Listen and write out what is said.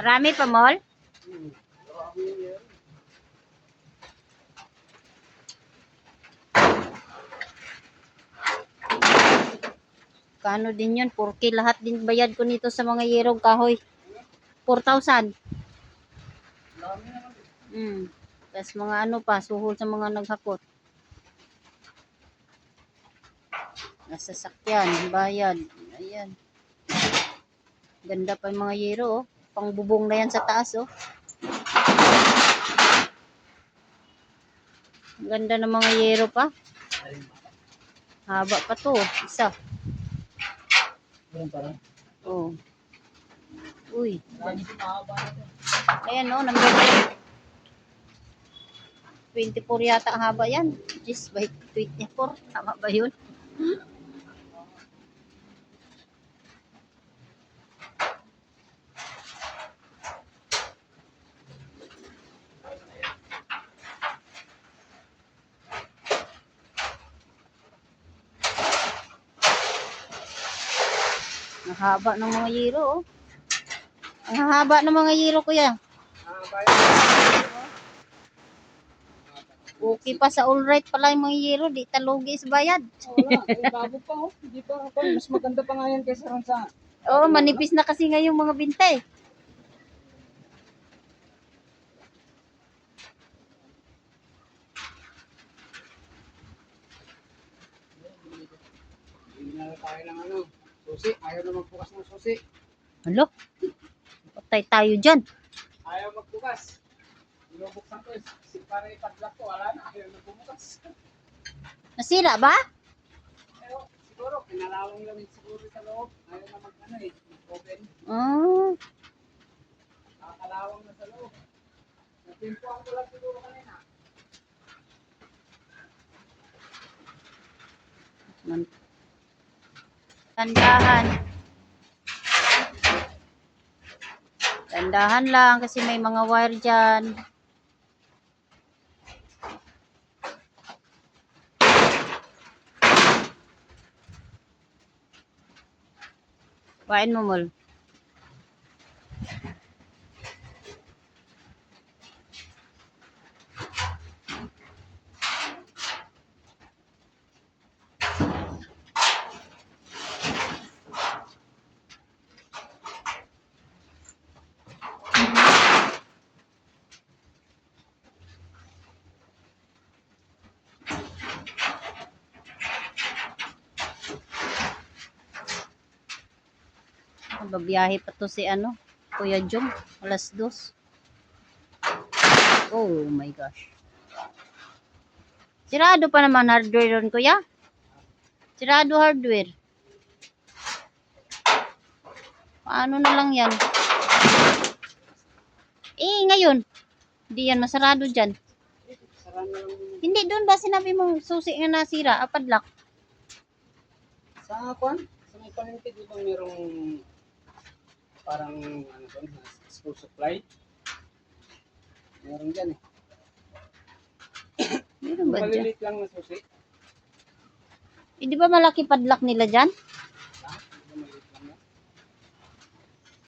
Marami pa, Mol? Kano din yun? 4K lahat din bayad ko nito sa mga yerong kahoy. 4,000. Tapos mga ano pa, suhol sa mga naghakot. Nasa sakyan, bayad. Ayan. Ganda pa yung mga yero, oh. Pangbubong na yan sa taas, oh. Ganda ng mga yero pa. Haba pa to, isa. Oh. Uy. Ayan, oh, number 24 yata ang haba yan. Just by 24. Tama ba yun? Ang haba ng mga yero, oh. Ang haba ng mga yero, kuya. Okay pa sa all right pala yung mga yero, di talugi sa bayad. Wala, bago pa, oh. Hindi pa ako. Mas maganda pa nga yan kaysa ron sa... Oo, manipis na kasi ngayong mga bintay. Hindi na tayo ng ano, susi. Ayaw na magbukas ng susi. Halo, patay tayo dyan. Ayaw magbukas. Binubuksan ko, para ipadlock ko, wala na. Ayaw na bumukas. Nasira ba? Pero siguro, pinalawang lang siguro sa loob. Ayaw na mag-ano eh, open. Oh. Nakakalawang na sa loob. Natimpuan ko lang siguro kanina. Tandahan. Tandahan lang kasi may mga wire dyan. Kain mo, Mol. Babiyahe pa to si ano, Kuya Jong, alas 2. Oh my gosh. Sirado pa naman hardware ron, Kuya. Sirado hardware. Paano na lang yan? Ngayon, hindi yan masarado dyan. Hindi, doon ba sinabi mong susi nga nasira, padlock? Sa kwan? Sa may palengke, di ba merong parang ano ba, school supply? Meron dyan eh. Meron ba dyan? Maliliit lang na susi. Di ba malaki padlock nila dyan?